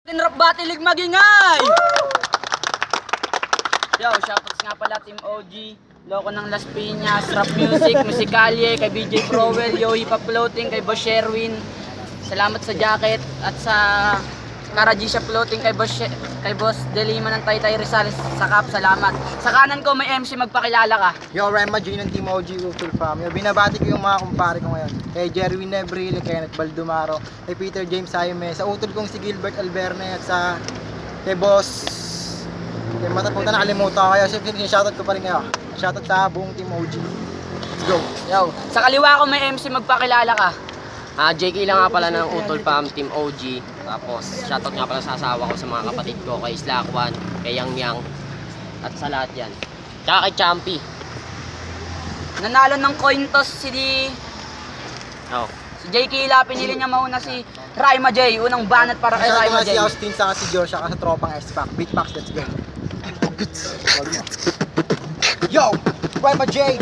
Rap Batilig magingay! Yo, shoutouts nga pala Team OG, Loko ng Las Piñas, Rap Music, Musicalie, kay BJ Prowell, Yo Hip Hop Floating, kay Boss Sherwin. Salamat sa jacket at sa Karajisha Floating kay Boss Delima ng Taytay Rizal sa Cap, salamat. Sa kanan ko may MC, magpakilala ka. Yo, Rema G ng Team OG Utol Fam. Yo, binabati ko yung mga kumpare ko ngayon. Kay Jerwin Nebril, kay Kenneth Baldumaro, kay Peter James Jaime, sa utol kong si Gilbert Alberne at sa kay Boss kay matapunta nakalimutan ko kayo. Siyempre, shoutout ko pa rin kayo. Shoutout sa buong Team OG. Let's go. Yo, sa kaliwa ko may MC, magpakilala ka. JK lang nga pala ng Utol Fam, Team OG. Tapos, shoutout nga pala sa asawa ko, sa mga kapatid ko, kay Slakwan, kay Yang Yang, at sa lahat yan. Tsaka kay Champy. Nanalo ng coin toss si Oh. JK La, pinili niya mauna si Raima J. Unang banat para kay Shoutout Raima nga J. si Austin sa si Josh sa tropang S-Pack. Big Packs, let's go. Yo, Rema J.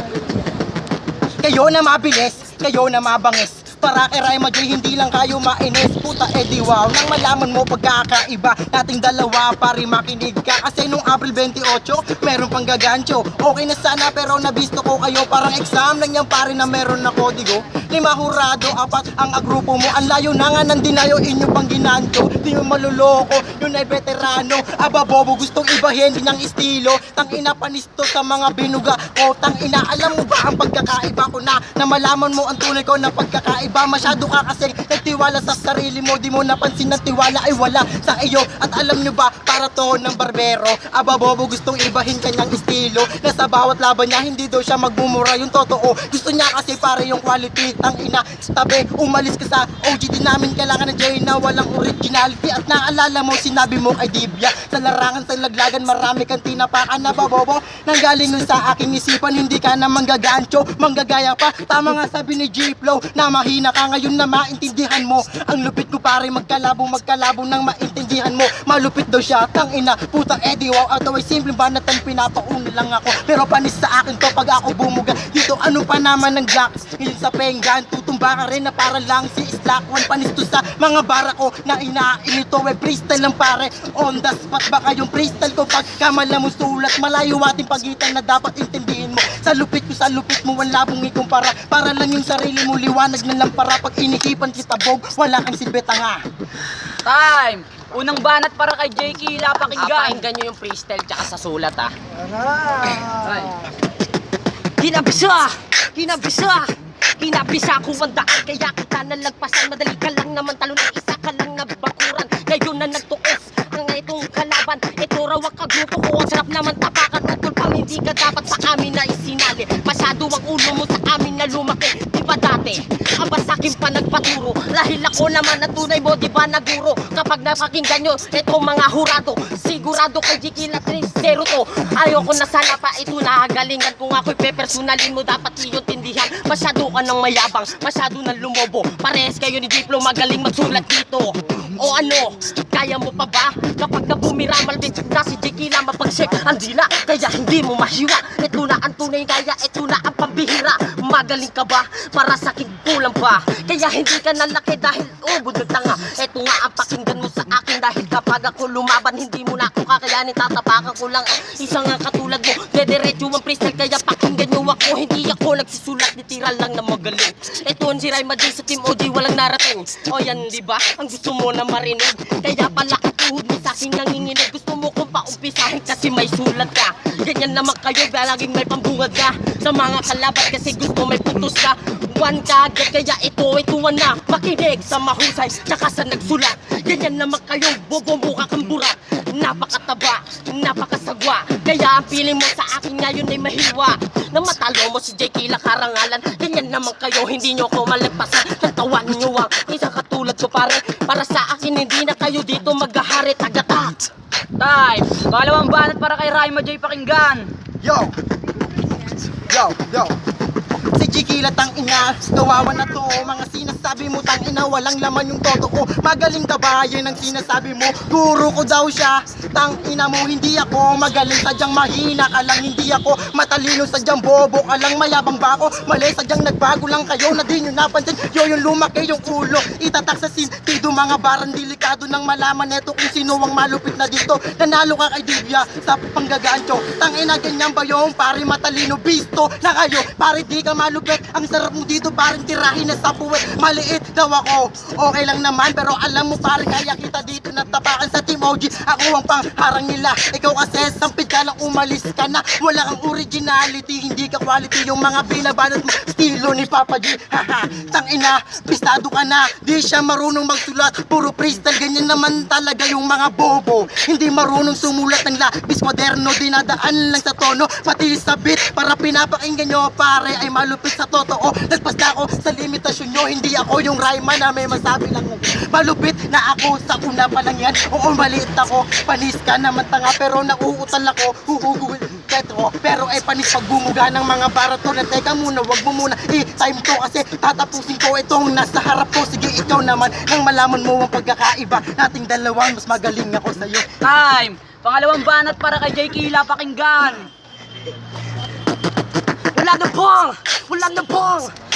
Kayo na mabilis, kayo na mabangis. Para kay Raima J, hindi lang kayo mainis. Puta edi wow, nang malaman mo pagkakaiba nating dalawa, pari makinig ka. Kasi nung April 28, meron pang gagancho. Okay na sana pero nabisto ko kayo, parang exam lang yan pare na meron na kodigo. 5 hurado, 4 ang agrupo mo. Ang layo na nga nandinayo inyo pang ginancho. Di mo maluloko, yun ay veterano. Aba bobo, gustong ibahin din ang estilo. Tang ina panisto sa mga binuga ko. Tang ina, alam mo ba ang pagkakaiba ko na malaman mo ang tunay ko na pagkakaiba. Masyado ka kasi nagtiwala sa sarili mo. Di mo napansin na tiwala ay wala sa iyo. At alam nyo ba, para to ng barbero. Aba bobo, gustong ibahin kanyang estilo. Na sa bawat laban niya, hindi daw siya magmumura. Yung totoo, gusto niya kasi pare yung quality. Tang ina, tabi, umalis ka sa OG. Di namin kailangan ng J na walang originality. At naalala mo, sinabi mo kay Dibya, sa larangan, sa laglagan, marami kang tinapakan na babobo. Nanggaling nun sa aking isipan, hindi ka na manggagancho, manggagaya pa. Tama nga sabi ni G-Flow, na mahina ka ngayon na maintindihan mo. Ang lupit ko pare, magkalabo nang maintindihan mo. Malupit daw siya, tang ina, putang edi wow. At ay simpleng banatan, pinapauna lang ako. Pero panis sa akin to pag ako bumuga. Dito ano pa naman ng Glocks, hiling sa penggan. Tutumba ka rin na para lang si Slakwan. Panis to sa mga bara ko na inainito. Freestyle lang pare, on the spot. Baka yung freestyle ko pag kamala mo sulat. Malayo ating pagitan na dapat intindihin mo. Sa lupit mo, ang labong ikumpara. Para lang yung sarili mo, liwanag ng lampara. Pag inikipan kita bob, wala kang silbeta nga. Time! Unang banat para kay JK La, pakinggan. Pakinggan nyo yung freestyle tsaka sa sulat Ay. Kinabisa ko ang daan, kaya kita nalagpasan. Madali ka lang naman talo ng isa ka lang na bakuran. Ngayon na nagtuos ang itong kalaban. Ito raw ang kagrupo ko, ang sarap naman tapakan. Utol pang hindi ka dapat sa amin na isinali. Masyado ang ulo mo sa amin na lumaki. Diba dati, ang basakin pa nagpaturo. Dahil ako naman na tunay mo, diba naguro. Kapag napakinggan nyo, itong mga hurado, sigurado kay Jikila 3-0 to. Ayoko na sana pa ito nahagalingan. Kung ako'y pepersonalin mo, dapat iyon tindihan. Masyado ka ng mayabang, masyado ng lumobo. Parehas kayo ni Diplo, magaling magsulat dito. O ano, kaya mo pa ba? Kapag nabumira, malbit na si Jikila, mapag-check ang dila. Kaya hindi mo mahiwa. Ito na ang tunay, kaya ito na ang pambihira. Magaling ka ba? Para sa akin kulang pa. Kaya hindi ka nalaki dahil ubod ng tanga. Ito nga ang pakinggan mo sa akin. Dahil kapag ako lumaban, hindi mo na ako kakayanin. Tatapakan ko lang isang nga katulad mo. Dediretso ang freestyle, kaya pakinggan nyo ako. Hindi ako nagsisulat, nitira lang na magaling. Ito ang si Raima J sa Team OG, walang narating. O yan diba, ang gusto mo na marinig. Kaya pala katuhod mo sa akin nanginginig. Gusto mo kong paumpisahin kasi may sulat ka. Ganyan naman kayo, laging may pambungad ka. Sa mga kalaban kasi gusto may putos ka. One ka agad, kaya ito ay tuwan na. Makinig sa mahusay, tsaka sa nagsulat. Ganyan naman kayo, bobo mukha kang burat. Napakataba, napakasagwa. Kaya ang feeling mo sa akin ngayon ay mahiwa. Na matalo mo si JK La karangalan. Ganyan naman kayo, hindi nyo ko malagpasan. Nagtawan nyo ang isang katulad ko pare. Para sa akin hindi na kayo dito maghahari. Tagatak! Time! Pangalawang banat para kay Raima J, pakinggan. Yo! Yo! Yo! Si Jikila tang ina, kawawa na to. Mga sinasabi mo tang ina, walang laman yung totoo. Magaling ka ba? Yan ang sinasabi mo. Guro ko daw siya. Tang ina mo, hindi ako magaling. Sadyang mahina ka lang, hindi ako matalino. Sadyang bobo ka lang, mayabang ba ako? Mali, sadyang nagbago lang kayo na di nyo napansin. Yo, yung lumaki yung ulo, itatak sa sintido. Mga barang delikado nang malaman neto kung sino ang malupit na dito. Nanalo ka kay Divya sa panggagancho. Tang ina, ganyan ba yung pare matalino? Bisto na kayo, pare di ka malupit. Ang sarap mo dito, parang tirahin na sa puwet. Maliit daw ako, okay lang naman. Pero alam mo pare, kaya kita dito natapakan sa Team OG. Ako ang pangharang nila, ikaw kasi sampid ka lang, umalis ka na. Wala kang originality, hindi ka quality. Yung mga binabanat mo, estilo ni Papa G. Haha, tang ina, pistado ka na. Di siya marunong magsulat, puro freestyle. Ganyan naman talaga yung mga bobo. Hindi marunong sumulat ng labis moderno, dinadaan lang sa tono, pati sa beat. Para pinapakinggan nyo pare ay malupit sa totoo. Nagpas na ako sa limitasyon nyo, hindi ako yung rhyme na may masabi lang. Malupit na ako sa una pa lang yan. Oo, maliit ako, panis ka naman tanga. Pero nauutal ako, huhuhuhul petro. Pero ay panis pag bumuga ng mga barato. Na teka muna, wag mo muna i-time to. Kasi tatapusin ko itong nasa harap ko. Sige ikaw naman, nang malaman mo ang pagkakaiba nating dalawang, mas magaling ako sa'yo. Time! Pangalawang banat para kay Jay Kila, pakinggan!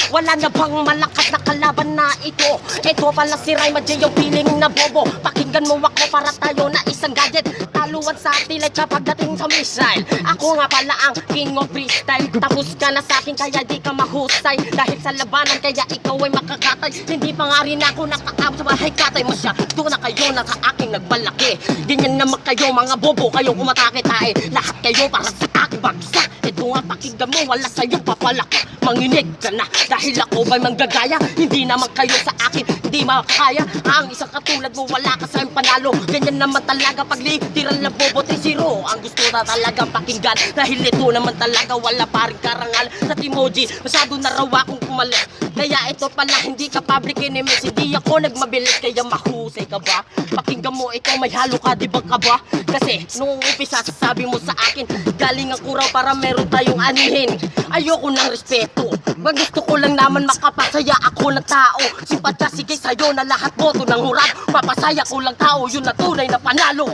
Wala na bang malakas na kalaban na ito? Ito pala si Raima J, yung piling na bobo. Pakinggan mo ako para tayo na isang gadget. Taluan sa tila kapag dating sa missile. Ako nga pala ang king of freestyle. Tapos ka na sa akin kaya di ka mahusay. Dahil sa labanan kaya ikaw ay makakatay. Hindi pa nga rin ako nakakabot sa bahay katay mo siya. Doon na kayo na sa aking nagbalaki. Ganyan naman kayo mga bobo, kayong umatake-tae. Lahat kayo para sa aking bagsak. Ito nga pakinggan mo, wala sa'yo papalaka. Manginig ka na dahil ako ba'y manggagaya. Hindi naman kayo sa akin, hindi makakaya. Ang isang katulad mo, wala ka sa'yung panalo. Ganyan naman talaga pag litiran na bobo 3-0. Ang gusto na talagang pakinggan, dahil ito naman talaga wala pa rin karangal. Sa Timoji, masyado na raw akong kumalit. Kaya ito pala hindi ka public enemies. Hindi ako nagmabilis kaya mahusay ka ba? Pakinggan mo ito, may halo ka, di ba ka ba? Kasi nung umpisa sasabi mo sa akin, galing ang kuraw para meron tayong anihin. Ayoko ng respeto, gusto ko lang naman makapasaya ako ng tao. Simpatya sige sa'yo na lahat boto ng hurap. Papasaya ko lang tao, yun na tunay na panalo.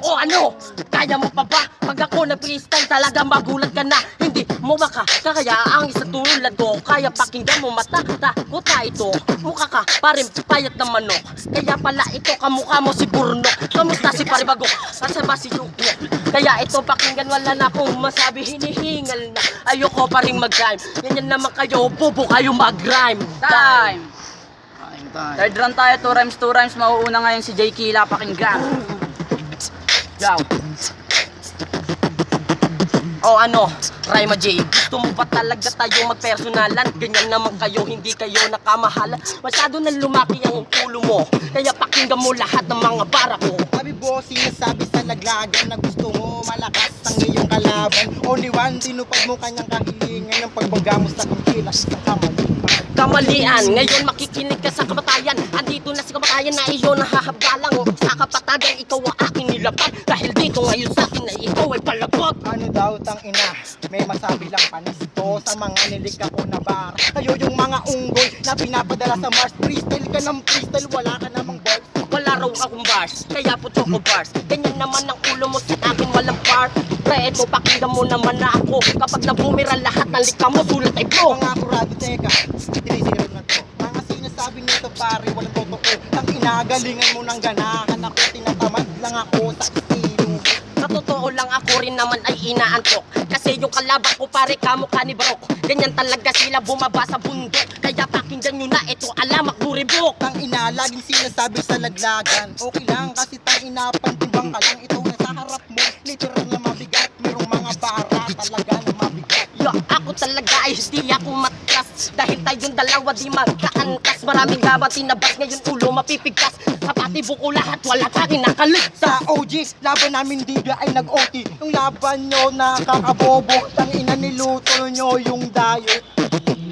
O ano, kaya mo pa ba? Pag ako nag-freestyle talaga magulat ka na. Hindi mo kaya ang isa tulad ko. Kaya pakinggan mo mata, takot na ito. Mukha ka parang payat na manok. Kaya pala ito kamukha mo si Burnok. Kamusta si Paribago? Nasa ba si Yuki? Kaya ito pakinggan, wala na akong masabi, hinihingal na. Ayoko pa rin mag-rhyme. Ganyan naman kayo, bobo kayo mag-rhyme. Time! Third round tayo, 2 rhymes. Mauuna ngayon si Jay Kila, pakinggan. Go! O ano, Raima J, gusto mo ba talaga tayo magpersonalan? Ganyan naman kayo, hindi kayo nakamahalan. Masyado na lumaki ang ulo mo, kaya pakinggan mo lahat ng mga bara ko. Sabi boss, sinasabi sa laglagan na gusto mo malakas ang iyong kalaban. Only one, tinupad mo kanyang kahilingan ng pagbaga mo sa kikilas sa Kamalian, ngayon makikinig ka sa kamatayan. Andito na si kamatayan na iyon nahahabalang. Sa kapatagan, ikaw ang aking nilaban. Dahil dito ngayon sa akin na ikaw ay palagot. Ano daw tang ina, may masabi lang panisto sa mga nilikha ko na bar. Kayo yung mga unggoy na pinapadala sa Mars. Freestyle ka ng freestyle, wala ka namang bars. Wala raw akong bars, kaya po choco bars. Ganyan naman ang ulo mo sa akin, walang bar. Pre, eto pakinggan mo naman na ako. Kapag nabumira lahat ng likha mo, sulat ay bro. Mga kurado, teka, tinisinod na to. Mga sinasabi nito pare, walang totoo. Tang inagalingan mo ng ganahan ako, tinatamad lang ako sa estilo mo. Sa totoo lang ako rin naman ay inaantok. Kasi yung kalaban ko pare kamukha ni Brock. Ganyan talaga sila bumaba sa bundok. Kaya pakinggan nyo na ito, alamak buribok. Tang ina, laging sinasabi sa laglagan. Okay lang kasi tang ina, pantimbang ka lang. Ito na sa harap mo, literal na mabigat. Merong mga bara talaga na mabigat. Yo, ako talaga ay hindi ako matras. Dahil tayong dalawa di magkaantas. Maraming gawa tinabas ngayon ulo mapipigtas. Kapati buko lahat wala ka kinakaligtas. Sa OG, laban namin Divya ay nag-OT. Yung laban nyo nakakabobo, tang ina niluto nyo yung diet.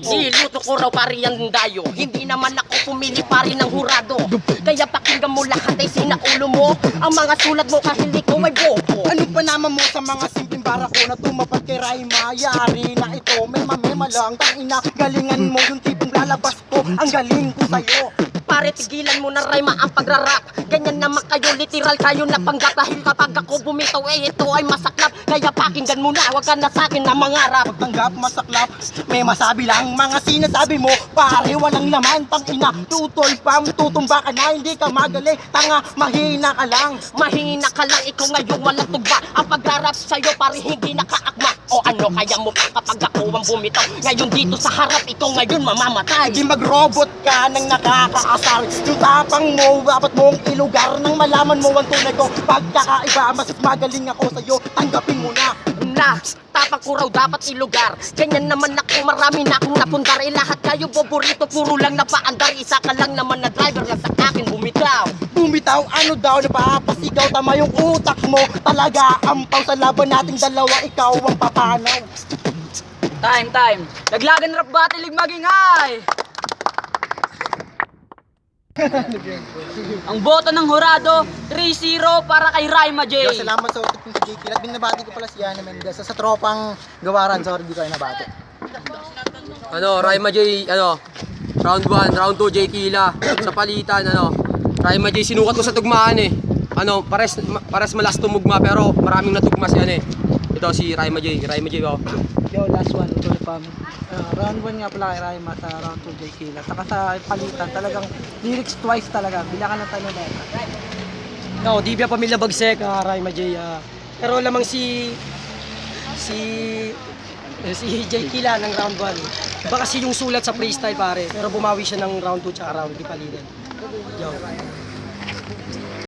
Niluto ko raw pari ang dayo. Hindi naman ako pumili pari ng hurado. Kaya pakinggan mo lahat ay sinaulo mo. Ang mga sulat mo kahit ko ay bobo. Ano pa naman mo sa mga simpleng barako na tumapad kay Raima? Yari na ito, may mamema lang. Tangina, galingan mo yung tipong lalabas ko. Ang galing ko sa'yo. Pare, tigilan mo na Raima ang pagrarap. Ganyan naman kayo, literal kayo na panggap. Dahil kapag ako bumitaw, ito ay masaklap. Kaya pakinggan mo na, wag ka na sa'kin na mangarap. Pagtanggap, masaklap, may masabi lang. Mga sinasabi mo, pare, walang laman. Tangina, tutol pa, tutumba ka na. Hindi ka magaling, tanga, mahina ka lang. Mahina ka lang, ikaw ngayon walang tugba. Ang pagrarap sa'yo, pare, hindi nakaakma. O ano, kaya mo pa kapag ako ang bumitaw. Ngayon dito sa harap, ikaw ngayon mamamatay. Di mag-robot ka nang nakakaasar. Yung tapang mo, dapat mong ilugar. Nang malaman mo ang tunay ko pagkakaiba, mas magaling ako sa'yo. Tanggapin mo na. Na, tapang ko raw dapat ilugar. Ganyan naman ako, marami na akong napundar. Lahat kayo boborito, puro lang na paandar. Isa ka lang naman na driver lang sa akin bumitaw. Bumitaw, ano daw, napapasigaw. Tama yung utak mo. Talaga, ampaw sa laban nating dalawa. Ikaw ang papanaw. Time. Laglagan rap battle, maging high! Ang boto ng hurado, 3-0 para kay Raima J. Yo, salamat sa utot ng JK. At binabati ko pala si Yana Mendez. Sa tropang gawaran, sorry, di ko ay nabati. Raima J, round 1, round 2, J Kila. Sa palitan, Raima J, sinukat ko sa tugmaan eh. Pares malas tumugma pero maraming natugma si Ito si Raima J, oh. Yo, last one, Utol Pam. Round 1 nga pala kay Raima sa round 2 J Kila. Saka sa palitan, talagang lyrics twice talaga. Bilangan ng tanong na ito. No, di biya pamilya bagsek, Raima J. Pero lamang si J Kila ng round 1. Iba kasi yung sulat sa freestyle pare, pero bumawi siya ng round 2 tsaka round 3 palitan. Yo.